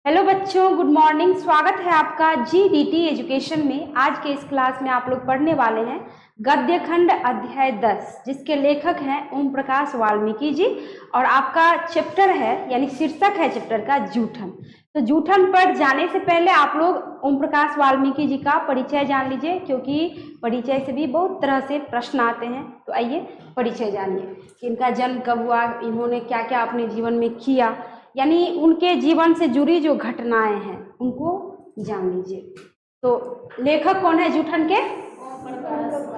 Hello बच्चों, good morning. स्वागत है आपका जीडीटी एजुकेशन में। आज के इस क्लास में आप लोग पढ़ने वाले हैं गद्य खंड अध्याय 10, जिसके लेखक हैं ओम प्रकाश वाल्मीकि जी। और आपका चैप्टर है यानी शीर्षक है चैप्टर का जूठन। तो जूठन पर जाने से पहले आप लोग ओम प्रकाश वाल्मीकि जी का परिचय जान लीजिए, क्योंकि परिचय से भी बहुत तरह से प्रश्न आते हैं। तो आइए परिचय जानिए कि इनका जन्म कब हुआ, इन्होंने क्या क्या अपने जीवन में किया, यानी उनके जीवन से जुड़ी जो घटनाएं हैं उनको जान लीजिए। तो लेखक कौन है जूठन के?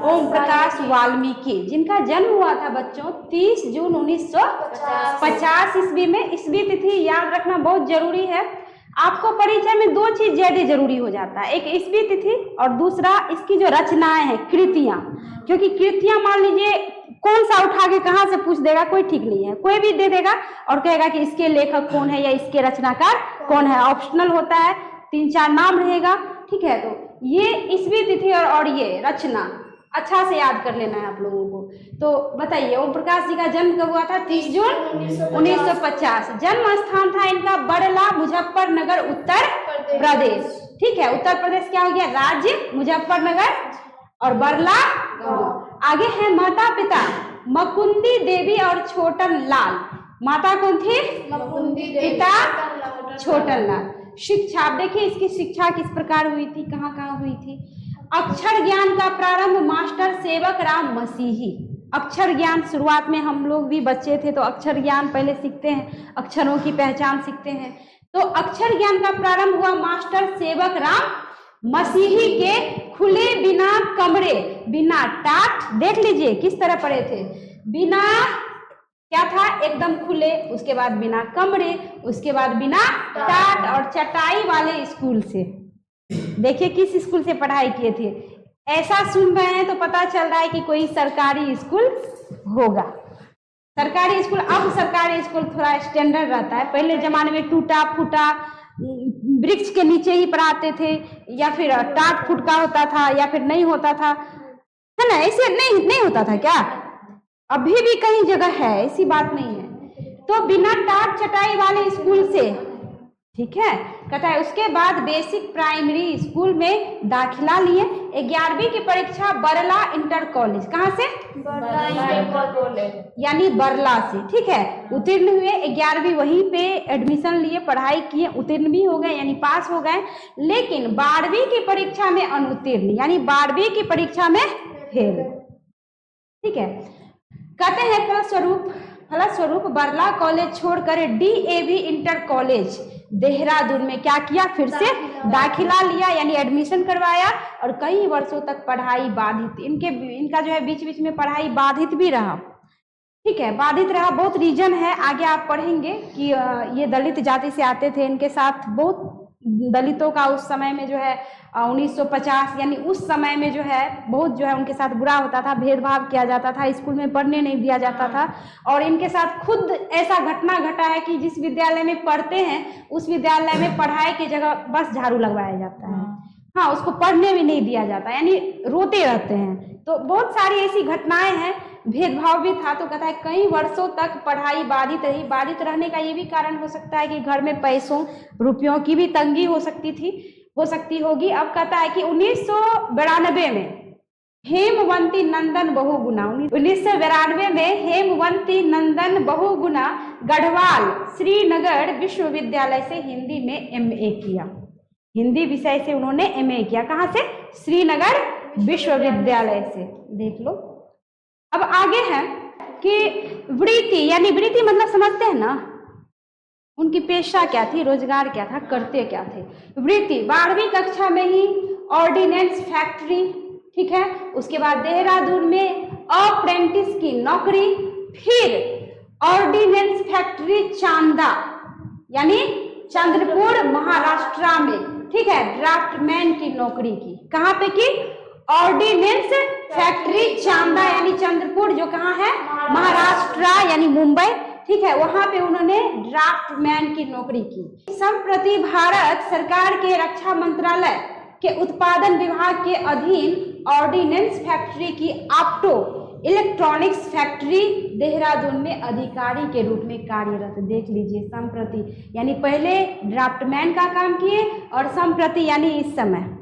ओम प्रकाश वाल्मीकि, जिनका जन्म हुआ था बच्चों 30 जून 1950 ईस्वी में। ईस्वी तिथि याद रखना बहुत जरूरी है। आपको परिचय में दो चीज ज्यादा जरूरी हो जाता है, एक ईस्वी तिथि और दूसरा इसकी जो रचनाएं हैं, कृतियां। क्योंकि कृतियां मान लीजिए कौन सा उठा के कहाँ से पूछ देगा, कोई ठीक नहीं है। कोई भी दे देगा और कहेगा कि इसके लेखक कौन है या इसके रचनाकार कौन है। ऑप्शनल होता है, 3-4 नाम रहेगा, ठीक है। तो ये ईस्वी तिथि और ये रचना अच्छा से याद कर लेना है आप लोगों को। तो बताइए, ओम प्रकाश जी का जन्म कब हुआ था? 30 जून 1950। जन्म स्थान था इनका बड़ला, मुजफ्फरनगर, उत्तर प्रदेश। ठीक है, उत्तर प्रदेश क्या हो गया? राज्य मुजफ्फरनगर और बरला गांव। आगे है माता पिता मकुंदी देवी और छोटन लाल। माता कौन थी? मकुंदी देवी। पिता छोटन लाल। शिक्षा, आप देखिए इसकी शिक्षा किस प्रकार हुई थी, कहाँ कहाँ हुई थी। अक्षर ज्ञान का प्रारंभ मास्टर सेवक राम मसीही। अक्षर ज्ञान शुरुआत में हम लोग भी बच्चे थे तो अक्षर ज्ञान पहले सीखते हैं, अक्षरों की पहचान सीखते हैं। तो अक्षर ज्ञान का प्रारंभ हुआ मास्टर सेवक राम मसीही के खुले बिना कमरे, बिना टाट। देख लीजिए किस तरह पढ़े थे, बिना क्या था, एकदम खुले, उसके बाद बिना कमरे, उसके बाद बिना टाट और चटाई वाले स्कूल से। देखिए किस स्कूल से पढ़ाई किए थे। ऐसा सुन रहे हैं तो पता चल रहा है कि कोई सरकारी स्कूल होगा। सरकारी स्कूल, अब सरकारी स्कूल थोड़ा स्टैंडर्ड रहता है। पहले जमाने में टूटा फूटा वृक्ष के नीचे ही पढ़ाते थे, या फिर टाट फुटका होता था, या फिर नहीं होता था, है ना। ऐसे नहीं होता था क्या? अभी भी कई जगह है, ऐसी बात नहीं है। तो बिना टाट चटाई वाले स्कूल से, ठीक है, कहता है। उसके बाद बेसिक प्राइमरी स्कूल में दाखिला लिए। 11वीं की परीक्षा बरला इंटर कॉलेज, कहाँ से? बरला इंटर कॉलेज यानी बरला से, ठीक है, उत्तीर्ण हुए। 11वीं वहीं पे एडमिशन लिए, पढ़ाई किए, उत्तीर्ण भी हो गए यानी पास हो गए। लेकिन 12वीं की परीक्षा में अनुत्तीर्ण, यानी 12वीं की परीक्षा में फेल, ठीक है। कहते हैं फलस्वरूप बरला कॉलेज छोड़कर डीएवी इंटर कॉलेज देहरादून में क्या किया? फिर से दाखिला लिया यानी एडमिशन करवाया। और कई वर्षों तक पढ़ाई बाधित, इनका जो है बीच बीच में पढ़ाई बाधित भी रहा, ठीक है, बाधित रहा। बहुत रीजन है, आगे आप पढ़ेंगे कि ये दलित जाति से आते थे। इनके साथ बहुत दलितों का उस समय में जो है 1950 यानी उस समय में जो है बहुत जो है उनके साथ बुरा होता था, भेदभाव किया जाता था, स्कूल में पढ़ने नहीं दिया जाता था। और इनके साथ खुद ऐसा घटना घटा है कि जिस विद्यालय में पढ़ते हैं उस विद्यालय में पढ़ाई की जगह बस झाड़ू लगवाया जाता है, हाँ, उसको पढ़ने भी नहीं दिया जाता, यानी रोते रहते हैं। तो बहुत सारी ऐसी घटनाएं हैं, भेदभाव भी था। तो कहता है कई वर्षों तक पढ़ाई बाधित रही। बाधित रहने का ये भी कारण हो सकता है कि घर में पैसों रुपयों की भी तंगी हो सकती होगी। अब कहता है कि 1992 में हेमवंती नंदन बहुगुणा, 1992 में हेमवंती नंदन बहुगुणा गढ़वाल श्रीनगर विश्वविद्यालय से हिंदी में एमए किया। हिंदी विषय से उन्होंने एमए किया। कहाँ से? श्रीनगर विश्वविद्यालय से, देख लो। अब आगे है कि वृत्ति, यानी वृत्ति मतलब समझते हैं ना, उनकी पेशा क्या थी, रोजगार क्या था, करते क्या थे। वृत्ति 12वीं कक्षा में ही ऑर्डिनेंस फैक्ट्री, ठीक है, उसके बाद देहरादून में अप्रेंटिस की नौकरी, फिर ऑर्डिनेंस फैक्ट्री चांदा यानी चंद्रपुर महाराष्ट्र में, ठीक है, ड्राफ्टमैन की नौकरी की। कहाँ पे की? ऑर्डिनेंस फैक्ट्री चांदा यानी चंद्रपुर, जो कहाँ है? महाराष्ट्र यानी मुंबई, ठीक है, वहां पे उन्होंने ड्राफ्टमैन की नौकरी की। संप्रति भारत सरकार के रक्षा मंत्रालय के उत्पादन विभाग के अधीन ऑर्डिनेंस फैक्ट्री की ऑप्टो इलेक्ट्रॉनिक्स फैक्ट्री देहरादून में अधिकारी के रूप में कार्यरत। देख लीजिए, संप्रति यानी पहले ड्राफ्टमैन का काम किए और संप्रति यानी इस समय,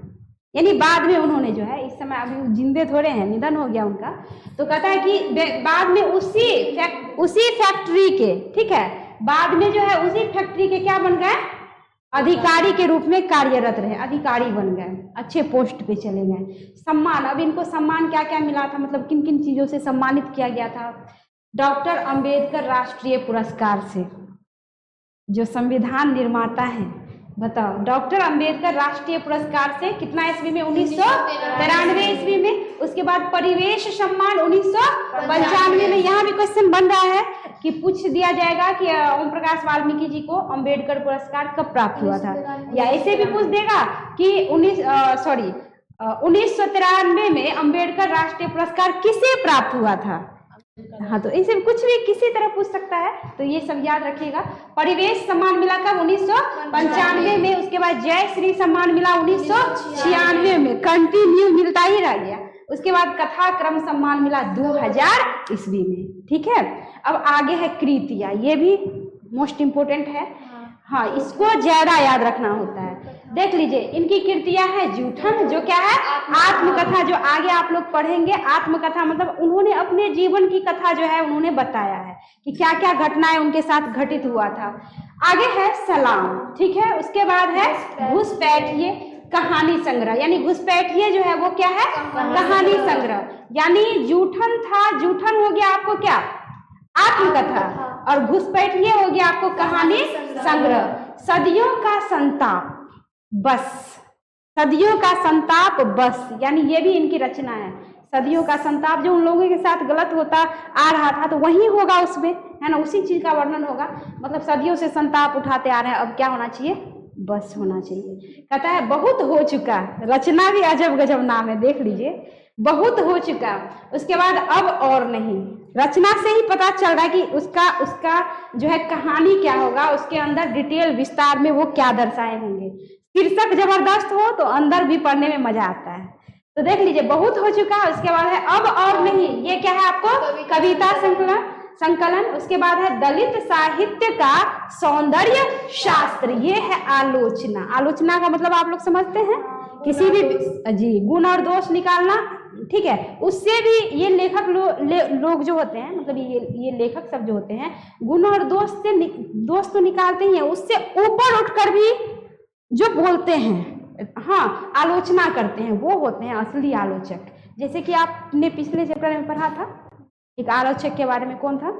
यानी बाद में उन्होंने जो है, इस समय अभी जिंदे थोड़े हैं, निधन हो गया उनका, तो कहता है कि बाद में उसी फैक्ट्री के, ठीक है, बाद में जो है उसी फैक्ट्री के क्या बन गए, अधिकारी के रूप में कार्यरत रहे, अधिकारी बन गए, अच्छे पोस्ट पे चले गए। सम्मान, अब इनको सम्मान क्या क्या मिला था, मतलब किन किन चीजों से सम्मानित किया गया था? डॉक्टर अंबेडकर राष्ट्रीय पुरस्कार से, जो संविधान निर्माता हैं, बताओ, डॉक्टर अंबेडकर राष्ट्रीय पुरस्कार से कितना ईस्वी में? 1993 ईस्वी में। उसके बाद परिवेश सम्मान 1995 में। यहाँ भी क्वेश्चन बन रहा है कि पूछ दिया जाएगा कि ओम प्रकाश वाल्मीकि जी को अंबेडकर पुरस्कार कब प्राप्त हुआ था, या ऐसे भी पूछ देगा कि 1993 में अंबेडकर राष्ट्रीय पुरस्कार किसे प्राप्त हुआ था। हाँ, तो इसे कुछ भी किसी तरह पूछ सकता है, तो ये सब याद रखिएगा। परिवेश सम्मान मिला कब? 1995 में। उसके बाद जय श्री सम्मान मिला 1996 में, कंटिन्यू मिलता ही रह गया। उसके बाद कथा क्रम सम्मान मिला 2000 ईस्वी में, ठीक है। अब आगे है कृतियां, ये भी मोस्ट इम्पोर्टेंट है, हाँ, इसको ज्यादा याद रखना होता है। देख लीजिए, इनकी कृतियां है जूठन, जो क्या है? आत्मकथा, जो आगे आप लोग पढ़ेंगे। आत्मकथा मतलब उन्होंने अपने जीवन की कथा जो है उन्होंने बताया है कि क्या क्या घटनाएं उनके साथ घटित हुआ था। आगे है सलाम, ठीक है। उसके बाद है घुसपैठिए कहानी संग्रह, यानी घुसपैठिए जो है वो क्या है? कहानी संग्रह। यानी जूठन था, जूठन हो गया आपको क्या? आत्मकथा, और घुसपैठिए हो गया आपको कहानी संग्रह। सदियों का संताप बस, सदियों का संताप बस, यानी ये भी इनकी रचना है। सदियों का संताप, जो उन लोगों के साथ गलत होता आ रहा था तो वही होगा उसमें, है ना, उसी चीज का वर्णन होगा। मतलब सदियों से संताप उठाते आ रहे हैं, अब क्या होना चाहिए? बस होना चाहिए। कहता है बहुत हो चुका, रचना भी अजब गजब नाम है, देख लीजिए, बहुत हो चुका। उसके बाद अब और नहीं, रचना से ही पता चल रहा है कि उसका जो है कहानी क्या होगा, उसके अंदर डिटेल विस्तार में वो क्या दर्शाए होंगे। शीर्षक जबरदस्त हो तो अंदर भी पढ़ने में मजा आता है। तो देख लीजिए, बहुत हो चुका। उसके बाद है अब और नहीं, ये क्या है आपको? कविता संकलन। उसके बाद है दलित साहित्य का सौंदर्य शास्त्र, ये है आलोचना। आलोचना का मतलब आप लोग समझते हैं, किसी भी जी गुण और दोष निकालना, ठीक है। उससे भी ये लेखक लोग जो होते हैं, मतलब ये लेखक सब जो होते हैं, गुण और दोष तो निकालते ही हैं, उससे ऊपर उठकर भी जो बोलते हैं, हाँ, आलोचना करते हैं, वो होते हैं असली आलोचक। जैसे कि आपने पिछले चैप्टर में पढ़ा था एक आलोचक के बारे में, कौन था?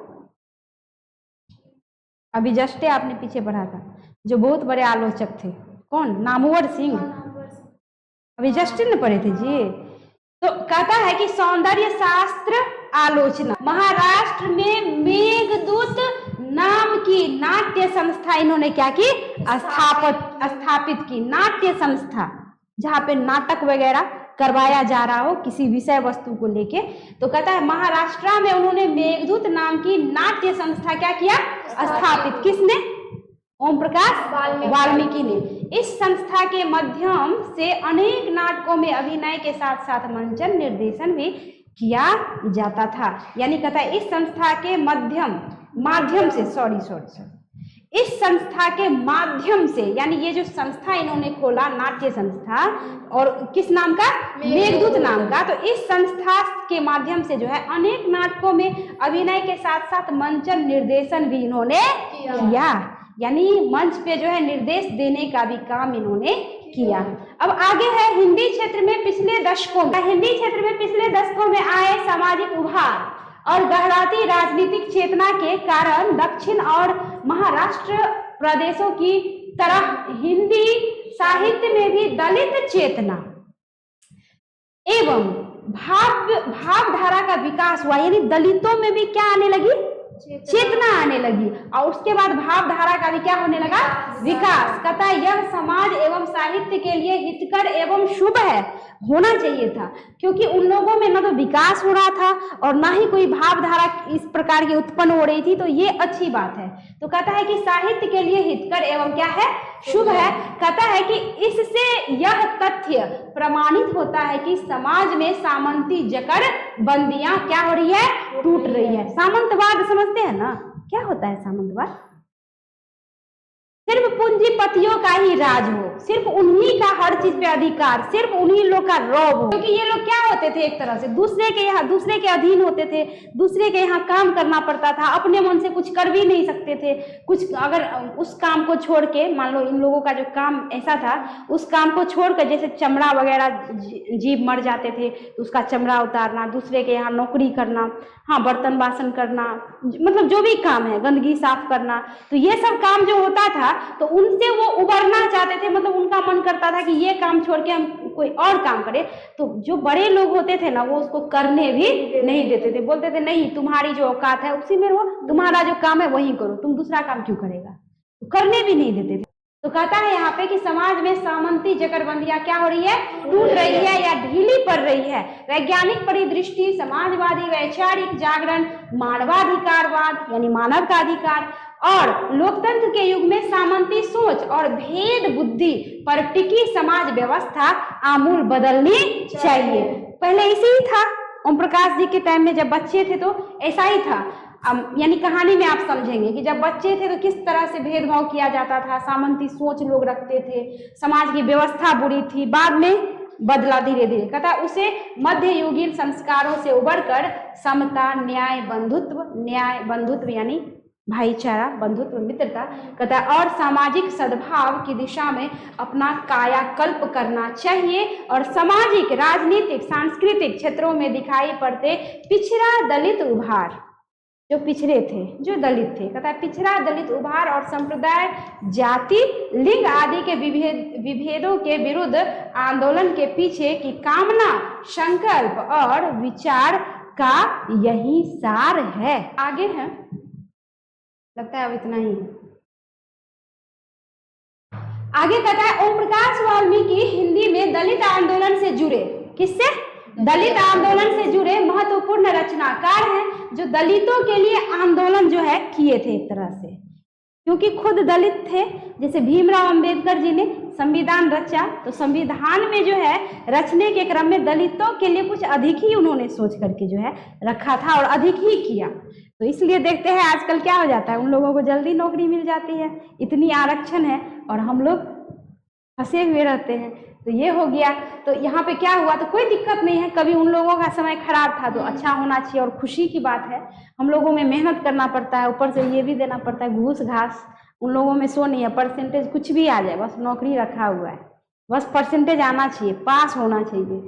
अभी जस्ट आपने पीछे पढ़ा था, जो बहुत बड़े आलोचक थे, कौन? नामवर सिंह। अभी जस्ट ने पढ़े थे जी। तो कहता है कि सौंदर्य शास्त्र आलोचना, महाराष्ट्र में मेघदूत नाम की नाट्य संस्था इन्होंने क्या की? स्थापित की। नाट्य संस्था, जहाँ पे नाटक वगैरह करवाया जा रहा हो किसी विषय वस्तु को लेके। तो कहता है महाराष्ट्र में उन्होंने मेघदूत नाम की नाट्य संस्था क्या किया? स्थापित। किसने? ओम प्रकाश वाल्मीकि ने। इस संस्था के माध्यम से अनेक नाटकों में अभिनय के साथ साथ मंचन निर्देशन भी किया जाता था। यानी कहता है इस संस्था के माध्यम से इस संस्था के माध्यम से, यानी ये जो संस्था इन्होंने खोला नाट्य संस्था, और किस नाम का? मेघदूत नाम का। तो इस संस्था के माध्यम से जो है अनेक नाटकों में अभिनय के साथ साथ मंचन निर्देशन भी इन्होंने किया। यानी मंच पे जो है निर्देश देने का भी काम इन्होंने किया। अब आगे है हिंदी क्षेत्र में पिछले दशकों में आए सामाजिक उभार और गहराती राजनीतिक चेतना के कारण दक्षिण और महाराष्ट्र प्रदेशों की तरह हिंदी साहित्य में भी दलित चेतना एवं भावधारा का विकास हुआ। यानी दलितों में भी क्या आने लगी? चेतना आने लगी, और उसके बाद भावधारा का भी क्या होने लगा? विकास। कहता है यह समाज एवं साहित्य के लिए हितकर एवं शुभ है होना चाहिए था, क्योंकि उन लोगों में ना तो विकास हो रहा था और ना ही कोई भावधारा इस प्रकार की उत्पन्न हो रही थी, तो ये अच्छी बात है। तो कहता है कि साहित्य के लिए हितकर एवं क्या है, शुभ है। कहता है कि इससे यह तथ्य प्रमाणित होता है कि समाज में सामंती जकड़ बंदियां क्या हो रही है, टूट रही है। सामंतवाद समझते हैं ना, क्या होता है सामंतवाद? सिर्फ पूंजीपतियों का ही राज हो, सिर्फ उन्हीं का हर चीज पे अधिकार, सिर्फ उन्हीं लोग का रौब हो। क्योंकि ये लोग क्या होते थे, एक तरह से दूसरे के अधीन होते थे, दूसरे के यहाँ काम करना पड़ता था, अपने मन से कुछ कर भी नहीं सकते थे। कुछ अगर उस काम को छोड़ के, मान लो इन लोगों का जो काम ऐसा था, उस काम को छोड़कर जैसे चमड़ा वगैरह जीव मर जाते थे तो उसका चमड़ा उतारना, दूसरे के यहाँ नौकरी करना, हाँ बर्तन बासन करना, मतलब जो भी काम है, गंदगी साफ करना, तो ये सब काम जो होता था तो उनसे वो उबरना चाहते थे। मतलब उनका मन करता था कि ये काम छोड़ के हम कोई और काम करें, तो जो बड़े लोग होते थे ना वो उसको करने भी नहीं देते थे। बोलते थे नहीं, तुम्हारी जो औकात है उसी में रहो, तुम्हारा जो काम है वही करो, तुम दूसरा काम क्यों करेगा, तो करने भी नहीं देते थे। तो कहता है यहाँ पे कि समाज में सामंती जकड़बंदियां क्या हो रही है, टूट रही है या ढीली पड़ रही है। वैज्ञानिक परिदृष्टि, समाजवादी वैचारिक जागरण, मानवाधिकारवाद यानी मानव का अधिकार और लोकतंत्र के युग में सामंती सोच और भेद बुद्धि पर टिकी समाज व्यवस्था आमूल बदलनी चाहिए। पहले इसी ही था, ओम प्रकाश जी के टाइम में जब बच्चे थे तो ऐसा ही था। यानी कहानी में आप समझेंगे कि जब बच्चे थे तो किस तरह से भेदभाव किया जाता था, सामंती सोच लोग रखते थे, समाज की व्यवस्था बुरी थी, बाद में बदला धीरे धीरे। कहता उसे मध्ययुगीन संस्कारों से उबरकर समता, न्याय बंधुत्व यानी भाईचारा, बंधुत्व, मित्रता, कहता और सामाजिक सद्भाव की दिशा में अपना कायाकल्प करना चाहिए। और सामाजिक, राजनीतिक, सांस्कृतिक क्षेत्रों में दिखाई पड़ते पिछड़ा दलित उभार, जो पिछड़े थे, जो दलित थे, कहता है पिछड़ा दलित उभार और संप्रदाय, जाति, लिंग आदि के विभेदों के विरुद्ध आंदोलन के पीछे की कामना, संकल्प और विचार का यही सार है। आगे है, लगता है अब इतना ही है। आगे कहता है ओम प्रकाश वाल्मीकि हिंदी में दलित आंदोलन से जुड़े, किससे, दलित आंदोलन से जुड़े महत्वपूर्ण रचनाकार हैं, जो दलितों के लिए आंदोलन जो है किए थे एक तरह से, क्योंकि खुद दलित थे। जैसे भीमराव अंबेडकर जी ने संविधान रचा, तो संविधान में जो है रचने के क्रम में दलितों के लिए कुछ अधिक ही उन्होंने सोच करके जो है रखा था और अधिक ही किया। तो इसलिए देखते हैं आजकल क्या हो जाता है, उन लोगों को जल्दी नौकरी मिल जाती है, इतनी आरक्षण है और हम लोग फंसे हुए रहते हैं। तो ये हो गया। तो यहाँ पे क्या हुआ, तो कोई दिक्कत नहीं है, कभी उन लोगों का समय खराब था तो अच्छा होना चाहिए और खुशी की बात है। हम लोगों में मेहनत करना पड़ता है, ऊपर से ये भी देना पड़ता है घूस घास, उन लोगों में सो नहीं है, परसेंटेज कुछ भी आ जाए, बस नौकरी रखा हुआ है, बस परसेंटेज आना चाहिए, पास होना चाहिए,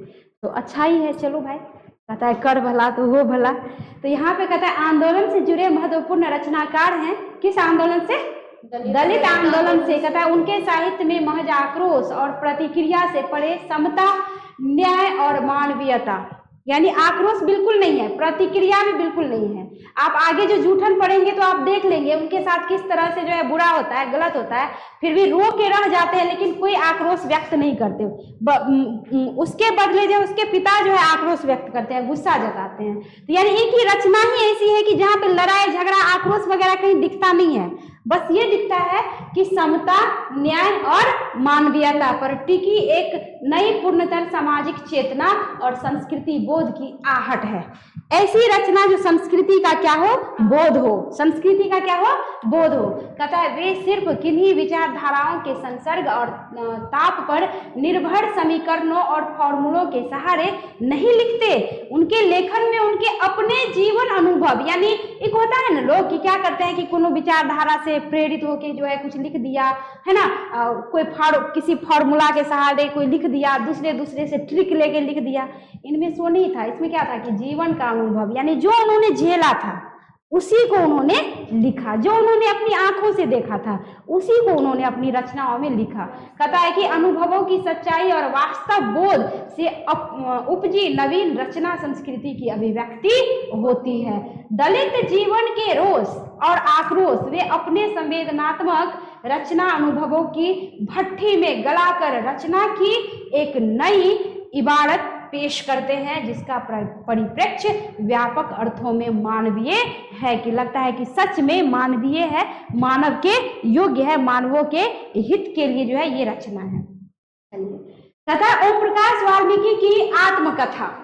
तो अच्छा ही है। चलो भाई, कहता है कर भला तो हो भला। तो यहाँ पे कहता है आंदोलन से जुड़े महत्वपूर्ण रचनाकार हैं, किस आंदोलन से, दलित आंदोलन से। कहता है उनके साहित्य में महज आक्रोश और प्रतिक्रिया से परे समता, न्याय और मानवीयता, यानी आक्रोश बिल्कुल नहीं है, प्रतिक्रिया भी बिल्कुल नहीं है। आप आगे जो जूठन पढ़ेंगे तो आप देख लेंगे उनके साथ किस तरह से जो है बुरा होता है, गलत होता है, फिर भी रो के रह जाते हैं, लेकिन कोई आक्रोश व्यक्त नहीं करते। उसके बदले जो उसके पिता जो है आक्रोश व्यक्त करते हैं, गुस्सा जताते हैं। तो यानी इनकी रचना ही ऐसी है कि जहाँ पे लड़ाई झगड़ा आक्रोश वगैरह कहीं दिखता नहीं है, बस ये दिखता है कि समता, न्याय और मानवीयता पर टिकी एक नई पूर्णतर सामाजिक चेतना और संस्कृति बोध की आहट है। ऐसी रचना जो संस्कृति का क्या हो, बोध हो, संस्कृति का क्या हो, बोध हो। कहता है वे सिर्फ किन्हीं विचारधाराओं के संसर्ग और ताप पर निर्भर समीकरणों और फॉर्मूलों के सहारे नहीं लिखते। उनके लेखन में उनके अपने जीवन अनुभव, यानी एक होता है ना लोग कि क्या करते हैं कि कोनो विचारधारा से प्रेरित होकर जो है कुछ लिख दिया है ना, कोई किसी फॉर्मूला के सहारे कोई लिख दिया, दूसरे से ट्रिक लेके लिख दिया। इनमें सो नहीं था, इसमें क्या था कि जीवन का अनुभव, यानी जो उन्होंने झेला था उसी को उन्होंने लिखा, जो उन्होंने अपनी आंखों से देखा था उसी को उन्होंने अपनी रचनाओं में लिखा। कहता है कि अनुभवों की सच्चाई और वास्तव बोध से उपजी नवीन रचना संस्कृति की अभिव्यक्ति होती है। दलित जीवन के रोष और आक्रोश वे अपने संवेदनात्मक रचना अनुभवों की भट्ठी में गलाकर रचना की एक नई इबारत पेश करते हैं जिसका परिप्रेक्ष्य व्यापक अर्थों में मानवीय है, कि लगता है कि सच में मानवीय है, मानव के योग्य है, मानवों के हित के लिए जो है ये रचना है। कथा ओम प्रकाश वाल्मीकि की आत्मकथा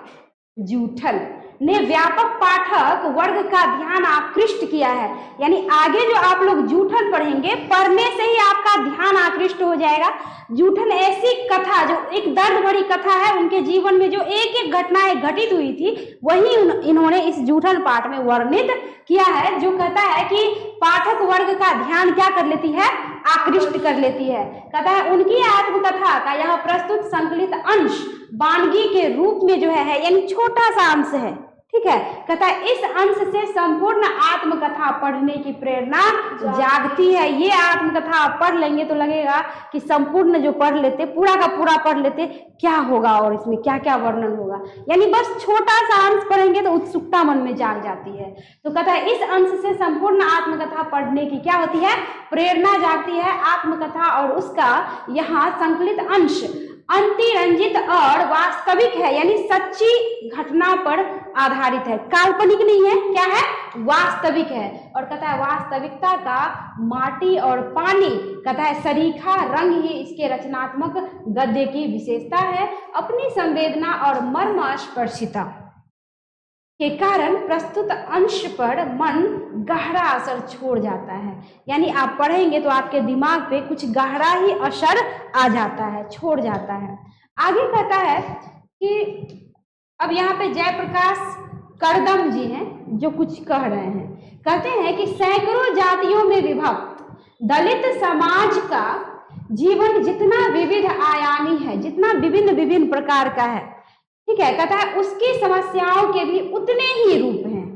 जूठन ने व्यापक पाठक वर्ग का ध्यान आकृष्ट किया है। यानी आगे जो आप लोग जूठन पढ़ेंगे, पढ़ने से ही आपका ध्यान आकृष्ट हो जाएगा। जूठन ऐसी कथा, जो एक दर्द भरी कथा है, उनके जीवन में जो एक एक घटनाएं घटित हुई थी वही इन्होंने इस जूठन पाठ में वर्णित किया है, जो कहता है कि पाठक वर्ग का ध्यान क्या कर लेती है, आकृष्ट कर लेती है। कहता है उनकी आत्मकथा का यह प्रस्तुत संकलित अंश वानगी के रूप में जो है यानी छोटा सा अंश है, ठीक है। कहता है इस अंश से संपूर्ण आत्मकथा पढ़ने की प्रेरणा जागती है। ये आत्मकथा आप पढ़ लेंगे तो लगेगा कि संपूर्ण जो पढ़ लेते, पूरा का पूरा पढ़ लेते, क्या होगा और इसमें क्या क्या वर्णन होगा। यानी बस छोटा सा अंश पढ़ेंगे तो उत्सुकता मन में जाग जाती है। तो कहता है इस अंश से संपूर्ण आत्मकथा पढ़ने की क्या होती है, प्रेरणा जागती है। आत्मकथा और उसका यहाँ संकलित अंश अंतिरंजित और वास्तविक है, यानी सच्ची घटना पर आधारित है, काल्पनिक नहीं है, क्या है, वास्तविक है। और कहता है वास्तविकता का माटी और पानी, कहता है सरीखा रंग ही इसके रचनात्मक गद्य की विशेषता है। अपनी संवेदना और मर्मस्पर्शिता के कारण प्रस्तुत अंश पर मन गहरा असर छोड़ जाता है। यानी आप पढ़ेंगे तो आपके दिमाग पे कुछ गहरा ही असर आ जाता है, छोड़ जाता है। आगे कहता है कि अब यहाँ पे जयप्रकाश करदम जी हैं जो कुछ कह रहे हैं। कहते हैं कि सैकड़ों जातियों में विभक्त दलित समाज का जीवन जितना विविध आयामी है, जितना विभिन्न विभिन्न प्रकार का है, ठीक है, कहता है उसकी समस्याओं के भी उतने ही रूप हैं।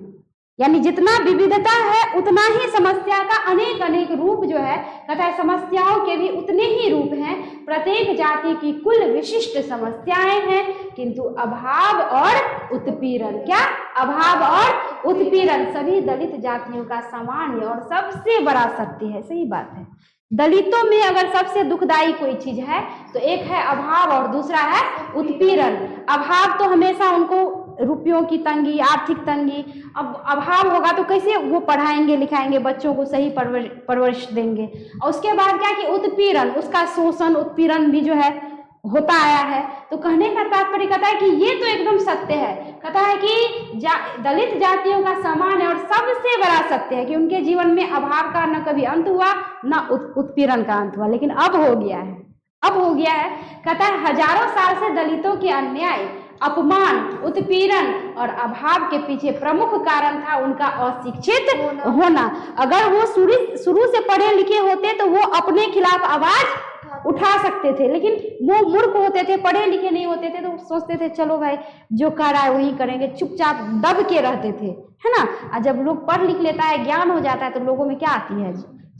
यानी जितना विविधता है उतना ही समस्या का अनेक अनेक रूप जो है, कहता है समस्याओं के भी उतने ही रूप हैं। प्रत्येक जाति की कुल विशिष्ट समस्याएं हैं, किंतु अभाव और उत्पीड़न, क्या, अभाव और उत्पीड़न सभी दलित जातियों का सामान्य और सबसे बड़ा सत्य है। सही बात है। दलितों में अगर सबसे दुखदाई कोई चीज है तो एक है अभाव और दूसरा है उत्पीड़न। अभाव तो हमेशा उनको रुपयों की तंगी, आर्थिक तंगी, अब अभाव होगा तो कैसे वो पढ़ाएंगे लिखाएंगे, बच्चों को सही परवरिश देंगे। और उसके बाद क्या कि उत्पीड़न, उसका शोषण उत्पीड़न भी जो है होता आया है। तो कहने का तात्पर्य कहता है कि ये तो एकदम सत्य है। कहता है कि दलित जातियों का सामान्य और सबसे बड़ा सत्य है कि उनके जीवन में अभाव का न कभी अंत हुआ न उत्पीड़न का अंत हुआ, लेकिन अब हो गया है, अब हो गया है। कहता है हजारों साल से दलितों के अन्याय, अपमान, उत्पीड़न और अभाव के पीछे प्रमुख कारण था उनका अशिक्षित होना। अगर वो शुरू से पढ़े लिखे होते तो वो अपने खिलाफ आवाज उठा सकते थे, लेकिन वो मूर्ख होते थे, पढ़े लिखे नहीं होते थे, तो सोचते थे चलो भाई जो कर रहा है वही करेंगे, चुपचाप दब के रहते थे, है ना। और जब लोग पढ़ लिख लेता है, ज्ञान हो जाता है, तो लोगों में क्या आती है,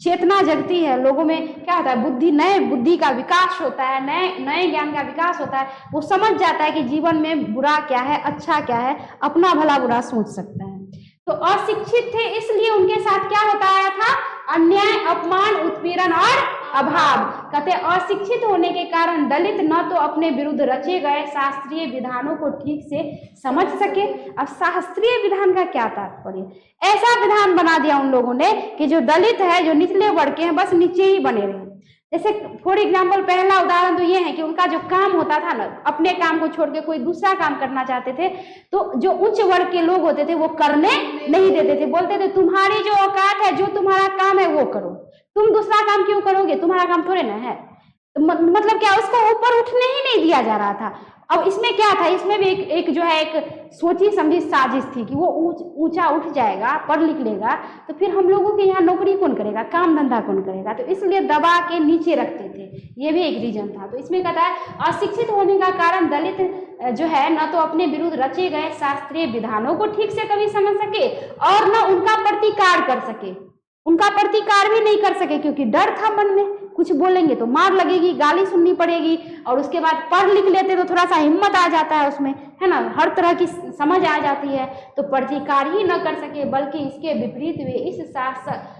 चेतना जगती है, लोगों में क्या होता है, बुद्धि, नए बुद्धि का विकास होता है, नए ज्ञान का विकास होता है। वो समझ जाता है कि जीवन में बुरा क्या है, अच्छा क्या है, अपना भला बुरा सोच सकता है। तो अशिक्षित थे, इसलिए उनके साथ क्या होता आया था, अन्याय, अपमान, उत्पीड़न और अभाव। कहते अशिक्षित होने के कारण दलित न तो अपने विरुद्ध रचे गए शास्त्रीय विधानों को ठीक से समझ सके। अब शास्त्रीय विधान का क्या तात्पर्य, ऐसा विधान बना दिया उन लोगों ने कि जो दलित है, जो निचले वर्ग के हैं, बस नीचे ही बने रहे। जैसे फॉर एग्जाम्पल, पहला उदाहरण तो ये है कि उनका जो काम होता था ना, अपने काम को छोड़ के कोई दूसरा काम करना चाहते थे तो जो उच्च वर्ग के लोग होते थे वो करने नहीं देते थे, बोलते थे तुम्हारी जो औकात है, जो तुम्हारा काम है वो करो, तुम दूसरा काम क्यों करोगे, तुम्हारा काम थोड़े ना है। मतलब क्या, उसको ऊपर उठने ही नहीं दिया जा रहा था। अब इसमें क्या था, इसमें भी एक जो है एक सोची समझी साजिश थी कि वो ऊंचा उठ जाएगा, पढ़ लिख लेगा, तो फिर हम लोगों के यहाँ नौकरी कौन करेगा, काम धंधा कौन करेगा, तो इसलिए दबा के नीचे रखते थे। ये भी एक रीजन था। तो इसमें कहता है अशिक्षित होने का कारण दलित जो है न तो अपने विरुद्ध रचे गए शास्त्रीय विधानों को ठीक से कभी समझ सके और न उनका प्रतिकार कर सके, उनका प्रतिकार भी नहीं कर सके, क्योंकि डर था मन में कुछ बोलेंगे तो मार लगेगी, गाली सुननी पड़ेगी, और उसके बाद पढ़ लिख लेते तो थोड़ा सा हिम्मत आ जाता है उसमें, है ना, हर तरह की समझ आ जाती है, तो प्रतिकार ही न कर सके बल्कि इसके विपरीत वे इस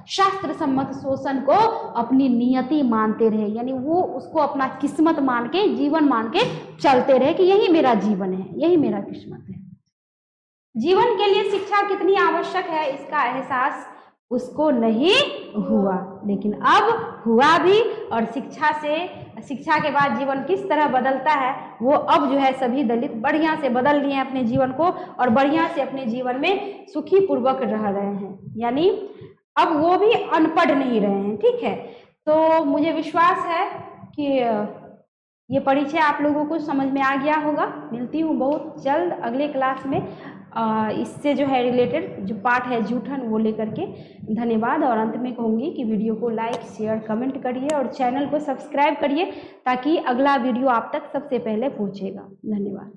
शास्त्र सम्मत शोषण को अपनी नियति मानते रहे, यानी वो उसको अपना किस्मत मान के, जीवन मान के चलते रहे कि यही मेरा जीवन है, यही मेरा किस्मत है। जीवन के लिए शिक्षा कितनी आवश्यक है इसका एहसास उसको नहीं हुआ, लेकिन अब हुआ भी, और शिक्षा के बाद जीवन किस तरह बदलता है वो अब जो है सभी दलित बढ़िया से बदल लिए हैं अपने जीवन को, और बढ़िया से अपने जीवन में सुखी पूर्वक रह रहे हैं, यानी अब वो भी अनपढ़ नहीं रहे हैं। ठीक है, तो मुझे विश्वास है कि ये परिचय आप लोगों को समझ में आ गया होगा। मिलती हूँ बहुत जल्द अगले क्लास में इससे जो है रिलेटेड जो पार्ट है जूठन वो लेकर के। धन्यवाद, और अंत में कहूँगी कि वीडियो को लाइक शेयर कमेंट करिए और चैनल को सब्सक्राइब करिए ताकि अगला वीडियो आप तक सबसे पहले पहुँचेगा। धन्यवाद।